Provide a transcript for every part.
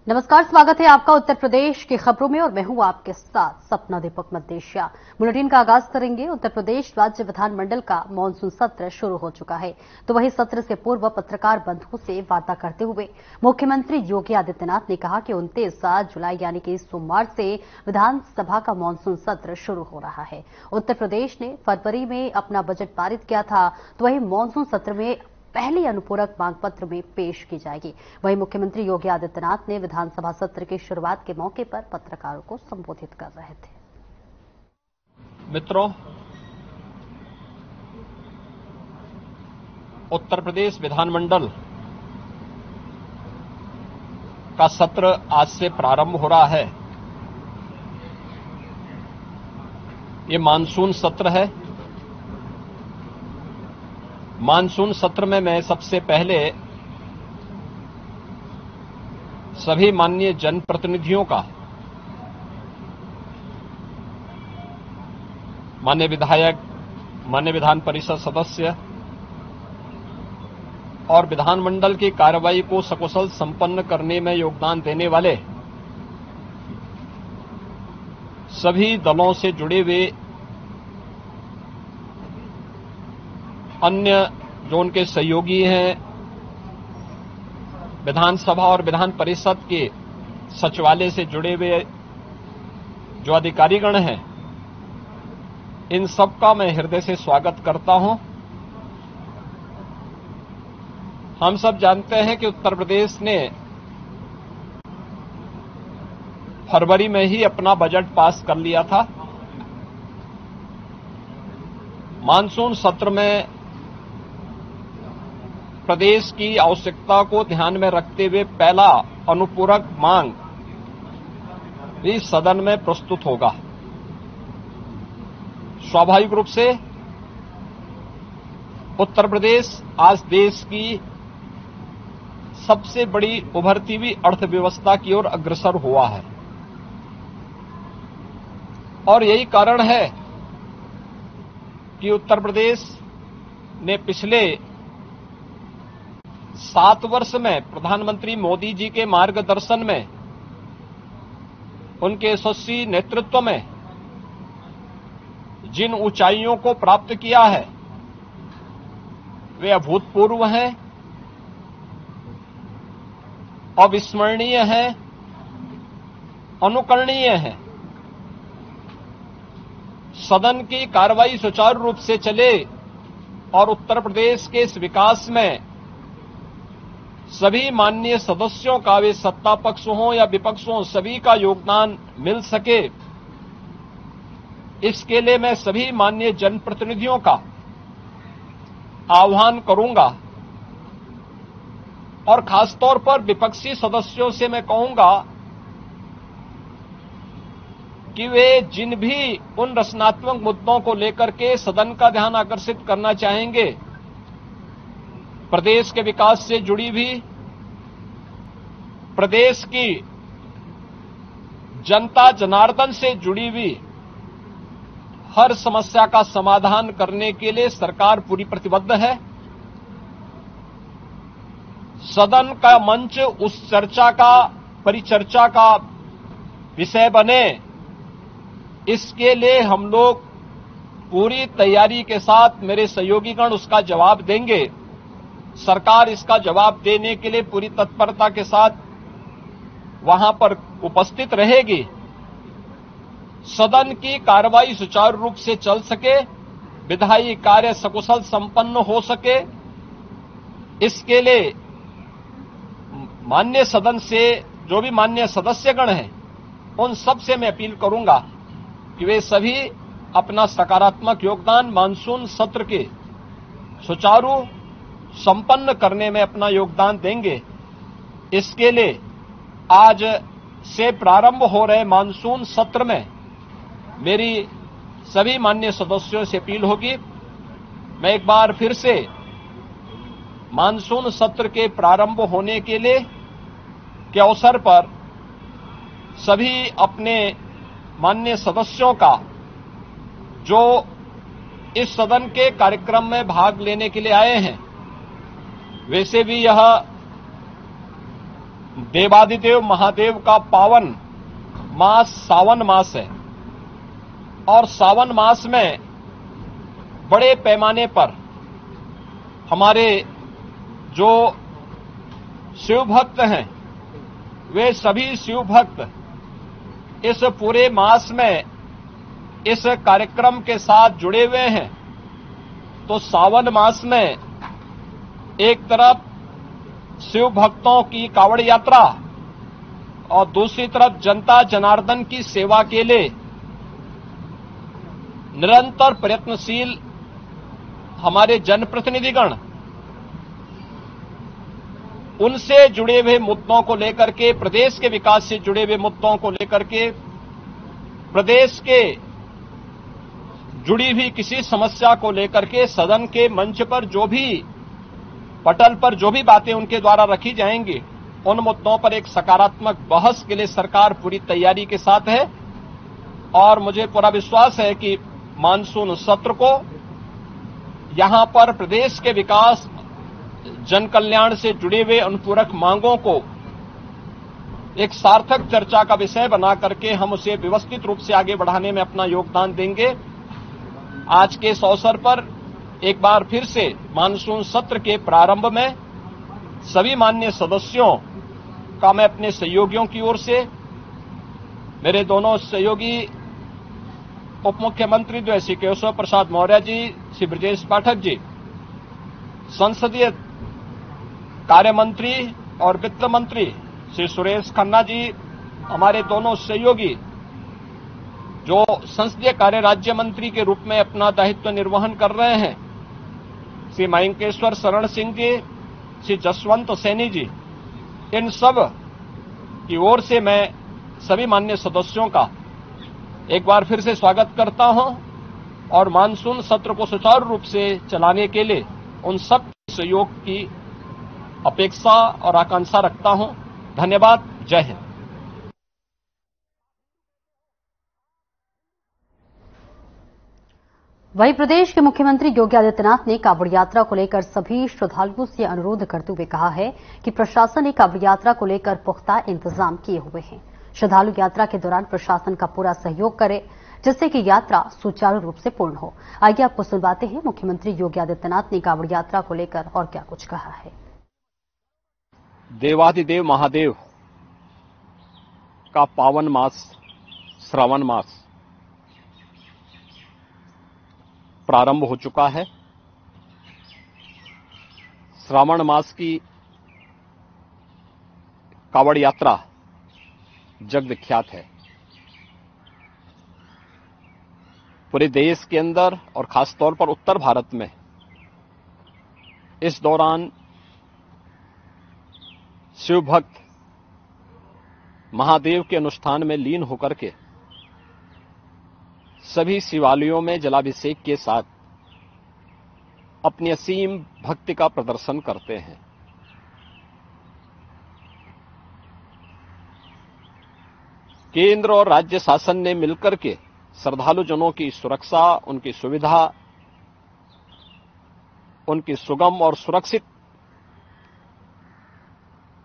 नमस्कार, स्वागत है आपका उत्तर प्रदेश की खबरों में और मैं हूं आपके साथ सपना दीपक मद्देशिया। बुलेटिन का आगाज करेंगे। उत्तर प्रदेश राज्य विधानमंडल का मानसून सत्र शुरू हो चुका है, तो वहीं सत्र से पूर्व पत्रकार बंधुओं से वार्ता करते हुए मुख्यमंत्री योगी आदित्यनाथ ने कहा कि 29 जुलाई यानी कि सोमवार से विधानसभा का मानसून सत्र शुरू हो रहा है। उत्तर प्रदेश ने फरवरी में अपना बजट पारित किया था, तो वहीं मानसून सत्र में पहली अनुपूरक मांग पत्र में पेश की जाएगी। वहीं मुख्यमंत्री योगी आदित्यनाथ ने विधानसभा सत्र की शुरुआत के मौके पर पत्रकारों को संबोधित कर रहे थे। मित्रों, उत्तर प्रदेश विधानमंडल का सत्र आज से प्रारंभ हो रहा है। ये मानसून सत्र है। मानसून सत्र में मैं सबसे पहले सभी माननीय जनप्रतिनिधियों का, माननीय विधायक, माननीय विधान परिषद सदस्य और विधानमंडल की कार्रवाई को सकुशल संपन्न करने में योगदान देने वाले सभी दलों से जुड़े हुए अन्य जो उनके सहयोगी हैं, विधानसभा और विधान परिषद के सचिवालय से जुड़े हुए जो अधिकारीगण हैं, इन सबका मैं हृदय से स्वागत करता हूं। हम सब जानते हैं कि उत्तर प्रदेश ने फरवरी में ही अपना बजट पास कर लिया था। मानसून सत्र में प्रदेश की आवश्यकता को ध्यान में रखते हुए पहला अनुपूरक मांग भी सदन में प्रस्तुत होगा। स्वाभाविक रूप से उत्तर प्रदेश आज देश की सबसे बड़ी उभरती हुई अर्थव्यवस्था की ओर अग्रसर हुआ है और यही कारण है कि उत्तर प्रदेश ने पिछले 7 वर्ष में प्रधानमंत्री मोदी जी के मार्गदर्शन में, उनके यशस्वी नेतृत्व में जिन ऊंचाइयों को प्राप्त किया है वे अभूतपूर्व हैं, अविस्मरणीय हैं, अनुकरणीय हैं। सदन की कार्रवाई सुचारू रूप से चले और उत्तर प्रदेश के इस विकास में सभी माननीय सदस्यों का, वे सत्ता पक्ष हों या विपक्ष हों, सभी का योगदान मिल सके, इसके लिए मैं सभी माननीय जनप्रतिनिधियों का आह्वान करूंगा और खासतौर पर विपक्षी सदस्यों से मैं कहूंगा कि वे जिन भी उन रचनात्मक मुद्दों को लेकर के सदन का ध्यान आकर्षित करना चाहेंगे, प्रदेश के विकास से जुड़ी हुई, प्रदेश की जनता जनार्दन से जुड़ी हुई हर समस्या का समाधान करने के लिए सरकार पूरी प्रतिबद्ध है। सदन का मंच उस चर्चा का, परिचर्चा का विषय बने, इसके लिए हम लोग पूरी तैयारी के साथ, मेरे सहयोगीगण उसका जवाब देंगे। सरकार इसका जवाब देने के लिए पूरी तत्परता के साथ वहां पर उपस्थित रहेगी। सदन की कार्रवाई सुचारू रूप से चल सके, विधायी कार्य सकुशल संपन्न हो सके, इसके लिए माननीय सदन से जो भी माननीय सदस्यगण हैं, उन सब से मैं अपील करूंगा कि वे सभी अपना सकारात्मक योगदान मानसून सत्र के सुचारू संपन्न करने में अपना योगदान देंगे। इसके लिए आज से प्रारंभ हो रहे मानसून सत्र में मेरी सभी माननीय सदस्यों से अपील होगी। मैं एक बार फिर से मानसून सत्र के प्रारंभ होने के लिए के अवसर पर सभी अपने माननीय सदस्यों का, जो इस सदन के कार्यक्रम में भाग लेने के लिए आए हैं, वैसे भी यह देवादिदेव महादेव का पावन मास सावन मास है और सावन मास में बड़े पैमाने पर हमारे जो शिव भक्त हैं वे सभी शिव भक्त इस पूरे मास में इस कार्यक्रम के साथ जुड़े हुए हैं। तो सावन मास में एक तरफ शिव भक्तों की कावड़ यात्रा और दूसरी तरफ जनता जनार्दन की सेवा के लिए निरंतर प्रयत्नशील हमारे जनप्रतिनिधिगण उनसे जुड़े हुए मुद्दों को लेकर के, प्रदेश के विकास से जुड़े हुए मुद्दों को लेकर के, प्रदेश के जुड़ी हुई किसी समस्या को लेकर के सदन के मंच पर जो भी पटल पर जो भी बातें उनके द्वारा रखी जाएंगी उन मुद्दों पर एक सकारात्मक बहस के लिए सरकार पूरी तैयारी के साथ है। और मुझे पूरा विश्वास है कि मानसून सत्र को यहां पर प्रदेश के विकास, जन कल्याण से जुड़े हुए अनुपूरक मांगों को एक सार्थक चर्चा का विषय बना करके हम उसे व्यवस्थित रूप से आगे बढ़ाने में अपना योगदान देंगे। आज के इस अवसर पर एक बार फिर से मानसून सत्र के प्रारंभ में सभी माननीय सदस्यों का मैं अपने सहयोगियों की ओर से, मेरे दोनों सहयोगी उप मुख्यमंत्री जो है श्री केशव प्रसाद मौर्य जी, श्री ब्रजेश पाठक जी, संसदीय कार्य मंत्री और वित्त मंत्री श्री सुरेश खन्ना जी, हमारे दोनों सहयोगी जो संसदीय कार्य राज्य मंत्री के रूप में अपना दायित्व निर्वहन कर रहे हैं, श्री मयंकेश्वर शरण सिंह जी, श्री जसवंत सैनी जी, इन सब की ओर से मैं सभी माननीय सदस्यों का एक बार फिर से स्वागत करता हूं और मानसून सत्र को सुचारू रूप से चलाने के लिए उन सब सहयोग की अपेक्षा और आकांक्षा रखता हूं। धन्यवाद। जय हिंद। वहीं प्रदेश के मुख्यमंत्री योगी आदित्यनाथ ने कांवड़ यात्रा को लेकर सभी श्रद्धालुओं से अनुरोध करते हुए कहा है कि प्रशासन ने कांवड़ यात्रा को लेकर पुख्ता इंतजाम किए हुए हैं। श्रद्धालु यात्रा के दौरान प्रशासन का पूरा सहयोग करे जिससे कि यात्रा सुचारू रूप से पूर्ण हो। आइए आपको सुनवाते हैं मुख्यमंत्री योगी आदित्यनाथ ने कांवड़ यात्रा को लेकर और क्या कुछ कहा है। देवादिदेव महादेव का पावन मास श्रावण मास प्रारंभ हो चुका है। श्रावण मास की कांवड़ यात्रा जग विख्यात है। पूरे देश के अंदर और खासतौर पर उत्तर भारत में इस दौरान शिव भक्त महादेव के अनुष्ठान में लीन होकर के सभी शिवालयों में जलाभिषेक के साथ अपनी असीम भक्ति का प्रदर्शन करते हैं। केंद्र और राज्य शासन ने मिलकर के श्रद्धालु जनों की सुरक्षा, उनकी सुविधा, उनकी सुगम और सुरक्षित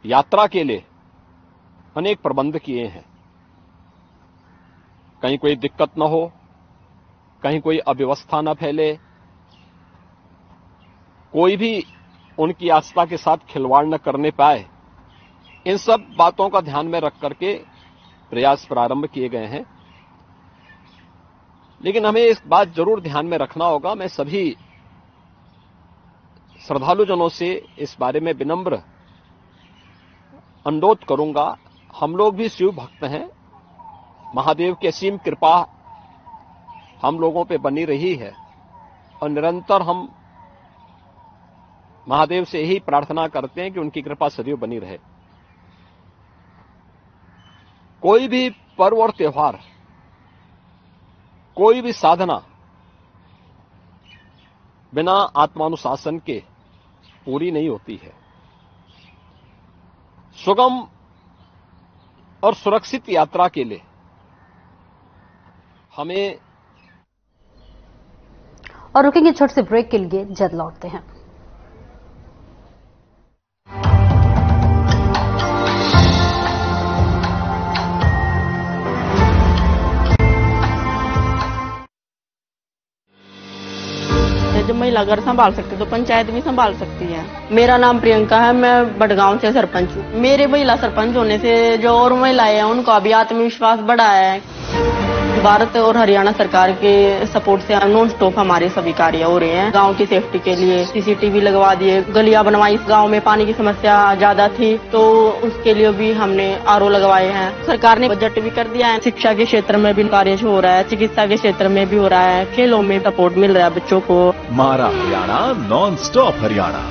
यात्रा के लिए अनेक प्रबंध किए हैं। कहीं कोई दिक्कत न हो, कहीं कोई अव्यवस्था न फैले, कोई भी उनकी आस्था के साथ खिलवाड़ न करने पाए, इन सब बातों का ध्यान में रख करके प्रयास प्रारंभ किए गए हैं। लेकिन हमें इस बात जरूर ध्यान में रखना होगा, मैं सभी श्रद्धालु जनों से इस बारे में विनम्र अनुरोध करूंगा। हम लोग भी शिव भक्त हैं, महादेव की असीम कृपा हम लोगों पे बनी रही है और निरंतर हम महादेव से यही प्रार्थना करते हैं कि उनकी कृपा सदैव बनी रहे। कोई भी पर्व और त्योहार, कोई भी साधना बिना आत्मानुशासन के पूरी नहीं होती है। सुगम और सुरक्षित यात्रा के लिए हमें और रुकेंगे छोटे से ब्रेक के लिए, जल्द लौटते हैं। महिला घर संभाल सकती तो पंचायत भी संभाल सकती है। मेरा नाम प्रियंका है, मैं बड़गांव से सरपंच हूँ। मेरे महिला सरपंच होने से जो और महिलाएं हैं उनका भी आत्मविश्वास बढ़ा है। भारत और हरियाणा सरकार के सपोर्ट से नॉन स्टॉप हमारे सभी कार्य हो रहे हैं। गांव की सेफ्टी के लिए सीसीटीवी लगवा दिए, गलियां बनवाई। इस गांव में पानी की समस्या ज्यादा थी तो उसके लिए भी हमने आरओ लगवाए हैं। सरकार ने बजट भी कर दिया है। शिक्षा के क्षेत्र में भी कार्य हो रहा है, चिकित्सा के क्षेत्र में भी हो रहा है, खेलों में सपोर्ट मिल रहा है बच्चों को। हमारा हरियाणा, नॉन स्टॉप हरियाणा।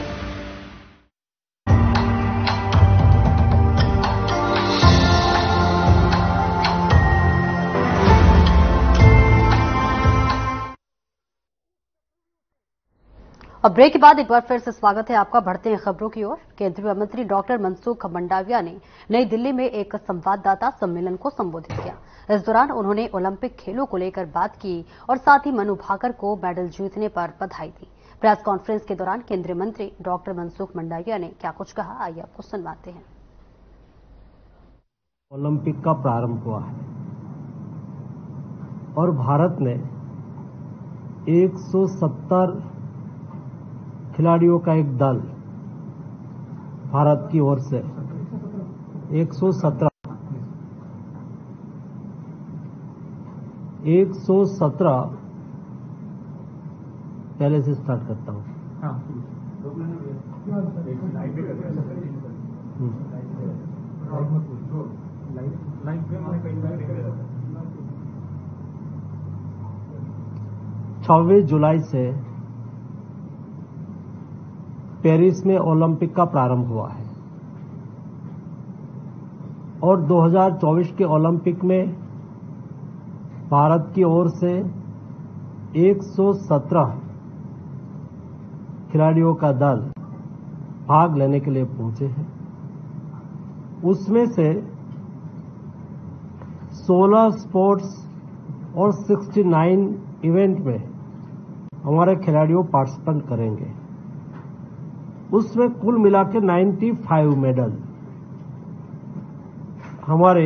और ब्रेक के बाद एक बार फिर से स्वागत है आपका। बढ़ते हैं खबरों की ओर। केंद्रीय मंत्री डॉक्टर मनसुख मंडाविया ने नई दिल्ली में एक संवाददाता सम्मेलन को संबोधित किया। इस दौरान उन्होंने ओलंपिक खेलों को लेकर बात की और साथ ही मनु भाकर को मेडल जीतने पर बधाई दी। प्रेस कॉन्फ्रेंस के दौरान केंद्रीय मंत्री डॉक्टर मनसुख मंडाविया ने क्या कुछ कहा, आइए आपको सुनवाते हैं। ओलंपिक का प्रारंभ हुआ है और भारत ने 170 खिलाड़ियों का एक दल भारत की ओर से 117 पहले से स्टार्ट करता हूं। 26 जुलाई से पेरिस में ओलंपिक का प्रारंभ हुआ है और 2024 के ओलंपिक में भारत की ओर से 117 खिलाड़ियों का दल भाग लेने के लिए पहुंचे हैं। उसमें से 16 स्पोर्ट्स और 69 इवेंट में हमारे खिलाड़ियों पार्टिसिपेट करेंगे। उसमें कुल मिलाकर 95 मेडल हमारे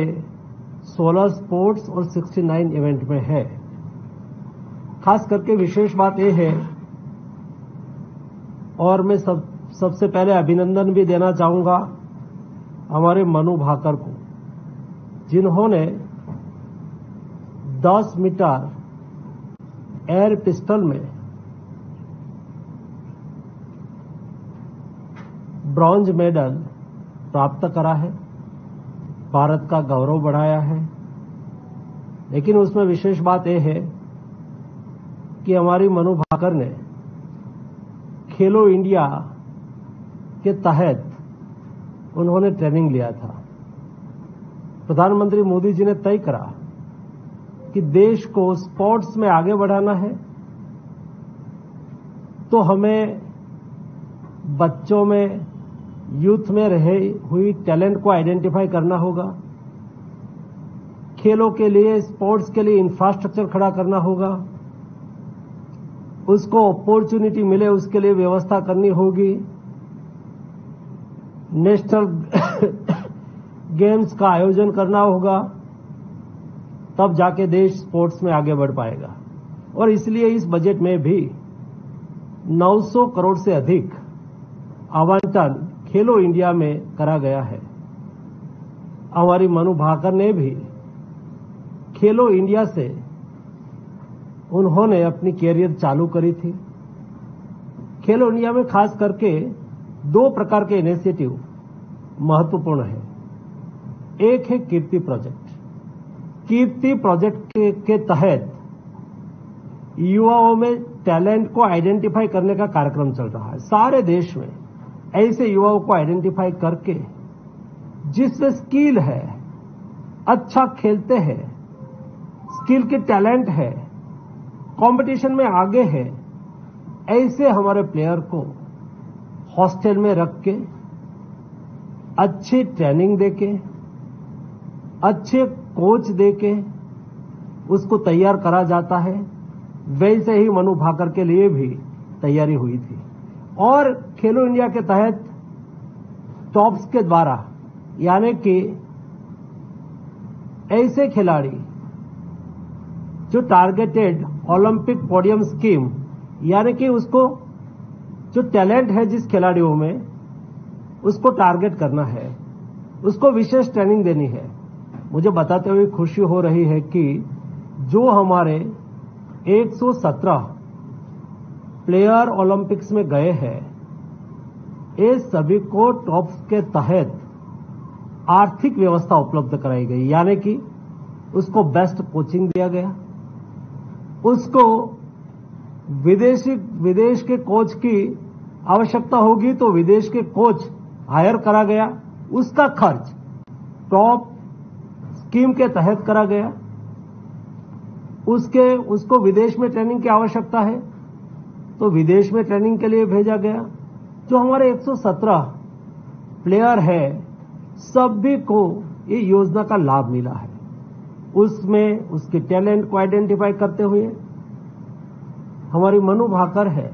16 स्पोर्ट्स और 69 इवेंट में है। खास करके विशेष बात यह है और मैं सबसे पहले अभिनंदन भी देना चाहूंगा हमारे मनु भाकर को, जिन्होंने 10 मीटर एयर पिस्टल में ब्रॉन्ज मेडल प्राप्त करा है, भारत का गौरव बढ़ाया है। लेकिन उसमें विशेष बात यह है कि हमारी मनु भाकर ने खेलो इंडिया के तहत उन्होंने ट्रेनिंग लिया था। प्रधानमंत्री मोदी जी ने तय करा कि देश को स्पोर्ट्स में आगे बढ़ाना है तो हमें बच्चों में, यूथ में रहे हुई टैलेंट को आइडेंटिफाई करना होगा। खेलों के लिए, स्पोर्ट्स के लिए इंफ्रास्ट्रक्चर खड़ा करना होगा। उसको अपॉर्चुनिटी मिले उसके लिए व्यवस्था करनी होगी। नेशनल गेम्स का आयोजन करना होगा, तब जाके देश स्पोर्ट्स में आगे बढ़ पाएगा। और इसलिए इस बजट में भी 900 करोड़ से अधिक आवंटन खेलो इंडिया में करा गया है। हमारी मनु भाकर ने भी खेलो इंडिया से उन्होंने अपनी कैरियर चालू करी थी। खेलो इंडिया में खास करके 2 प्रकार के इनिशिएटिव महत्वपूर्ण है। एक है कीर्ति प्रोजेक्ट। कीर्ति प्रोजेक्ट के तहत युवाओं में टैलेंट को आइडेंटिफाई करने का कार्यक्रम चल रहा है। सारे देश में ऐसे युवाओं को आइडेंटिफाई करके जिसमें स्किल है, अच्छा खेलते हैं, स्किल के टैलेंट है, कंपटीशन में आगे है, ऐसे हमारे प्लेयर को हॉस्टल में रख के अच्छी ट्रेनिंग देके, अच्छे कोच देके उसको तैयार करा जाता है। वैसे ही मनु भाकर के लिए भी तैयारी हुई थी और खेलो इंडिया के तहत टॉप्स के द्वारा, यानी कि ऐसे खिलाड़ी जो टारगेटेड ओलंपिक पोडियम स्कीम, यानी कि उसको जो टैलेंट है जिस खिलाड़ियों में, उसको टारगेट करना है, उसको विशेष ट्रेनिंग देनी है। मुझे बताते हुए खुशी हो रही है कि जो हमारे 117 प्लेयर ओलंपिक्स में गए हैं, ये सभी को टॉप्स के तहत आर्थिक व्यवस्था उपलब्ध कराई गई, यानी कि उसको बेस्ट कोचिंग दिया गया, उसको विदेश के कोच की आवश्यकता होगी तो विदेश के कोच हायर करा गया, उसका खर्च टॉप स्कीम के तहत करा गया। उसको विदेश में ट्रेनिंग की आवश्यकता है तो विदेश में ट्रेनिंग के लिए भेजा गया। जो हमारे 117 प्लेयर है, सभी को ये योजना का लाभ मिला है। उसमें उसके टैलेंट को आइडेंटिफाई करते हुए हमारी मनु भाकर है,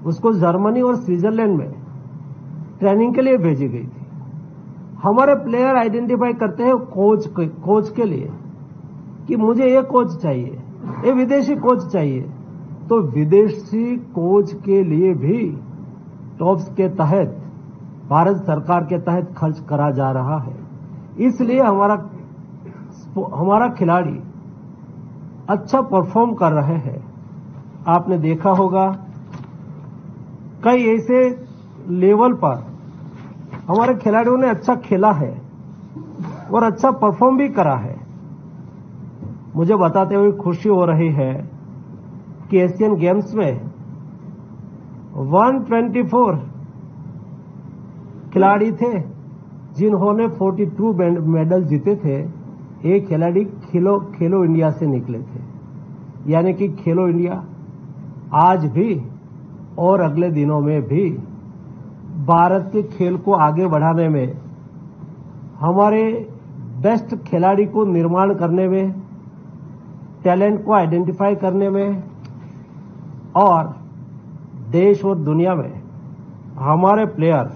उसको जर्मनी और स्विट्जरलैंड में ट्रेनिंग के लिए भेजी गई थी। हमारे प्लेयर आइडेंटिफाई करते हैं कोच के लिए कि मुझे ये कोच चाहिए, ये विदेशी कोच चाहिए, तो विदेशी कोच के लिए भी टॉप्स के तहत, भारत सरकार के तहत खर्च करा जा रहा है। इसलिए हमारा खिलाड़ी अच्छा परफॉर्म कर रहे हैं। आपने देखा होगा कई ऐसे लेवल पर हमारे खिलाड़ियों ने अच्छा खेला है और अच्छा परफॉर्म भी करा है। मुझे बताते हुए खुशी हो रही है कि एशियन गेम्स में 124 खिलाड़ी थे जिन्होंने 42 मेडल जीते थे। एक खिलाड़ी खेलो इंडिया से निकले थे, यानी कि खेलो इंडिया आज भी और अगले दिनों में भी भारत के खेल को आगे बढ़ाने में, हमारे बेस्ट खिलाड़ी को निर्माण करने में, टैलेंट को आइडेंटिफाई करने में और देश और दुनिया में हमारे प्लेयर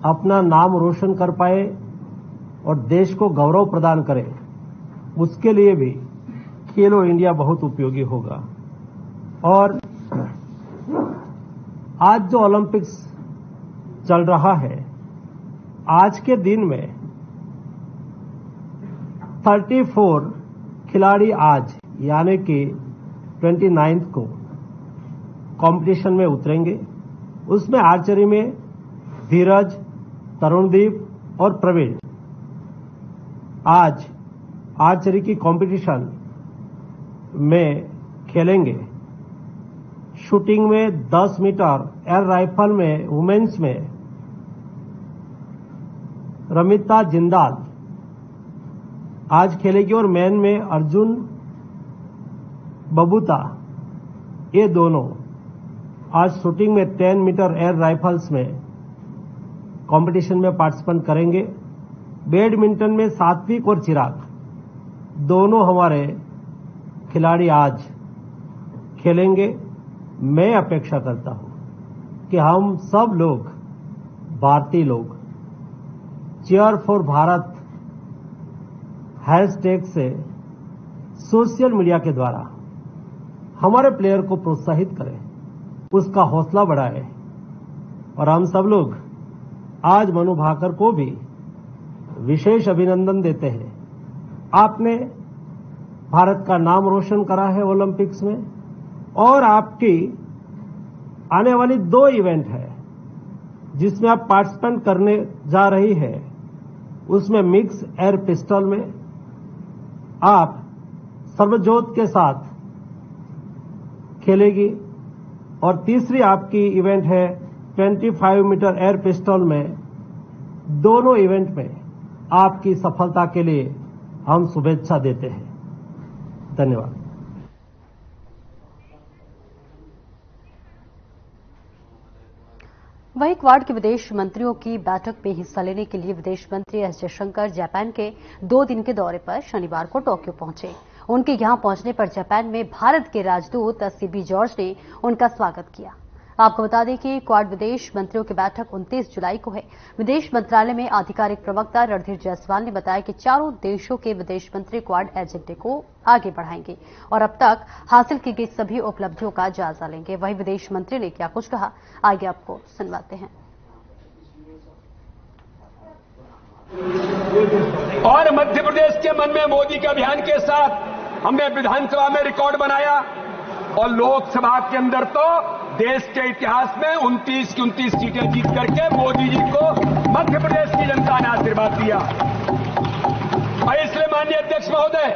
अपना नाम रोशन कर पाए और देश को गौरव प्रदान करें, उसके लिए भी खेलो इंडिया बहुत उपयोगी होगा। और आज जो ओलंपिक्स चल रहा है, आज के दिन में 34 खिलाड़ी आज यानी कि 29 को कंपटीशन में उतरेंगे। उसमें आर्चरी में धीरज, तरुणदीप और प्रवीण आज आर्चरी की कंपटीशन में खेलेंगे। शूटिंग में 10 मीटर एयर राइफल में वुमेन्स में रमिता जिंदाल आज खेलेगी और मैन में अर्जुन बबूता, ये दोनों आज शूटिंग में 10 मीटर एयर राइफल्स में कंपटीशन में पार्टिसिपेट करेंगे। बैडमिंटन में सात्विक और चिराग दोनों हमारे खिलाड़ी आज खेलेंगे। मैं अपेक्षा करता हूं कि हम सब लोग, भारतीय लोग, चीयर फॉर भारत हैशटैग से सोशल मीडिया के द्वारा हमारे प्लेयर को प्रोत्साहित करें, उसका हौसला बढ़ाएं और हम सब लोग आज मनु भाकर को भी विशेष अभिनंदन देते हैं। आपने भारत का नाम रोशन करा है ओलंपिक्स में और आपकी आने वाली 2 इवेंट है जिसमें आप पार्टिसिपेट करने जा रही है। उसमें मिक्स एयर पिस्टल में आप सर्वजोत के साथ खेलेगी और तीसरी आपकी इवेंट है 25 मीटर एयर पिस्टल में। दोनों इवेंट में आपकी सफलता के लिए हम शुभेच्छा देते हैं। धन्यवाद। वहीं क्वाड के विदेश मंत्रियों की बैठक में हिस्सा लेने के लिए विदेश मंत्री एस जयशंकर जापान के 2 दिन के दौरे पर शनिवार को टोक्यो पहुंचे। उनके यहां पहुंचने पर जापान में भारत के राजदूत सीबी जॉर्ज ने उनका स्वागत किया। आपको बता दें कि क्वाड विदेश मंत्रियों की बैठक 29 जुलाई को है। विदेश मंत्रालय में आधिकारिक प्रवक्ता रणधीर जायसवाल ने बताया कि चारों देशों के विदेश मंत्री क्वाड एजेंडे को आगे बढ़ाएंगे और अब तक हासिल की गई सभी उपलब्धियों का जायजा लेंगे। वहीं विदेश मंत्री ने क्या कुछ कहा, आगे आपको सुनवाते हैं। और मध्य प्रदेश के मन में मोदी के अभियान के साथ हमने विधानसभा में रिकॉर्ड बनाया और लोकसभा के अंदर तो देश के इतिहास में 29 की 29 सीटें जीत करके मोदी जी को मध्य प्रदेश की जनता ने आशीर्वाद दिया। और इसलिए माननीय अध्यक्ष महोदय,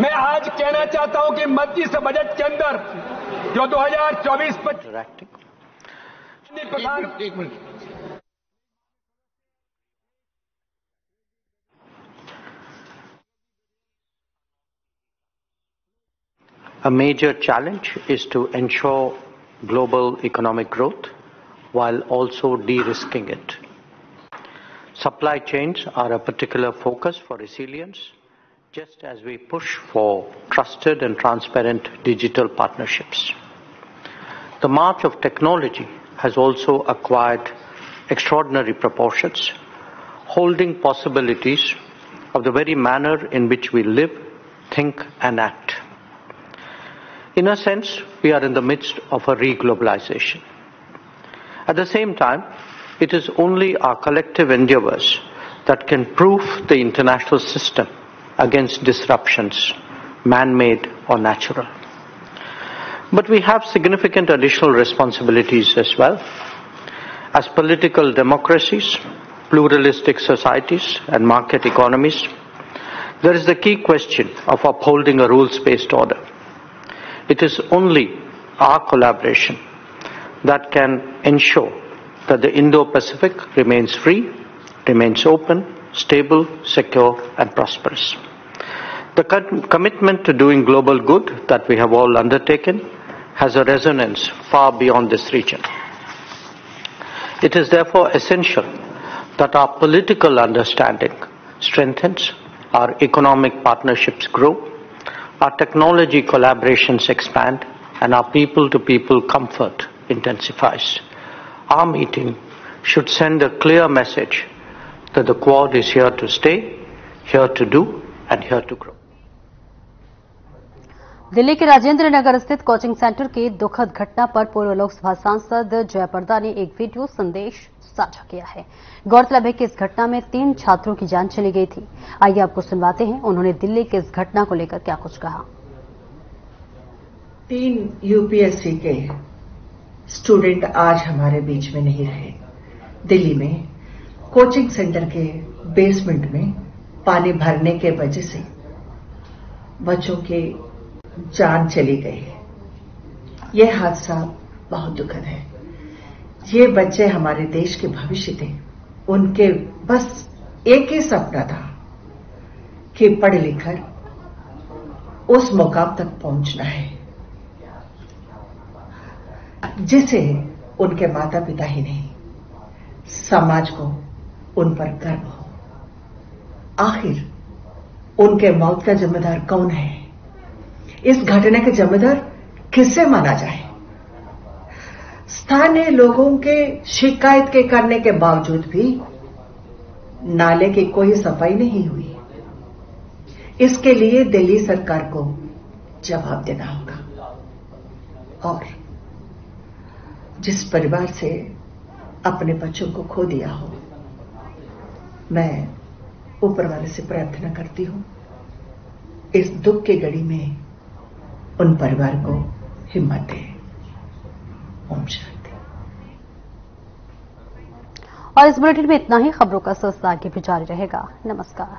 मैं आज कहना चाहता हूं कि मध्य बजट के अंदर जो 2024-25 A major challenge is to ensure global economic growth while also de-risking it. Supply chains are a particular focus for resilience, just as we push for trusted and transparent digital partnerships. The march of technology has also acquired extraordinary proportions, holding possibilities of the very manner in which we live, think and act. In a sense, we are in the midst of a re-globalization. At the same time, it is only our collective endeavors that can proof the international system against disruptions, man-made or natural. But we have significant additional responsibilities as well. As political democracies, pluralistic societies and market economies, there is the key question of upholding a rules-based order. It is only our collaboration that can ensure that the Indo-Pacific remains free, remains open, stable, secure and prosperous. The commitment to doing global good that we have all undertaken has a resonance far beyond this region. It is therefore essential that our political understanding strengthens, our economic partnerships grow, our technology collaborations expand and our people-to-people comfort intensifies. Our meeting should send a clear message that the Quad is here to stay, here to do and here to grow. Delhi के राजेंद्र नगर स्थित coaching centre की दुखद घटना पर पूर्व लोकसभा सांसद जयप्रदा ने एक वीडियो संदेश साझा किया है। गौरतलब है कि इस घटना में 3 छात्रों की जान चली गई थी। आइए आपको सुनवाते हैं उन्होंने दिल्ली की इस घटना को लेकर क्या कुछ कहा। 3 यूपीएससी के स्टूडेंट आज हमारे बीच में नहीं रहे। दिल्ली में कोचिंग सेंटर के बेसमेंट में पानी भरने के वजह से बच्चों की जान चली गई। यह हादसा बहुत दुखद है। ये बच्चे हमारे देश के भविष्य थे। उनके बस एक ही सपना था कि पढ़ लिखकर उस मुकाम तक पहुंचना है जिसे उनके माता पिता ही नहीं, समाज को उन पर गर्व हो। आखिर उनके मौत का जिम्मेदार कौन है? इस घटना के जिम्मेदार किससे माना जाए? स्थानीय लोगों के शिकायत के करने के बावजूद भी नाले की कोई सफाई नहीं हुई। इसके लिए दिल्ली सरकार को जवाब देना होगा और जिस परिवार से अपने बच्चों को खो दिया हो, मैं ऊपर वाले से प्रार्थना करती हूं इस दुख की घड़ी में उन परिवार को हिम्मत दे। ओम शांति। और इस बुलेटिन में इतना ही। खबरों का सिलसिला आगे भी जारी रहेगा। नमस्कार।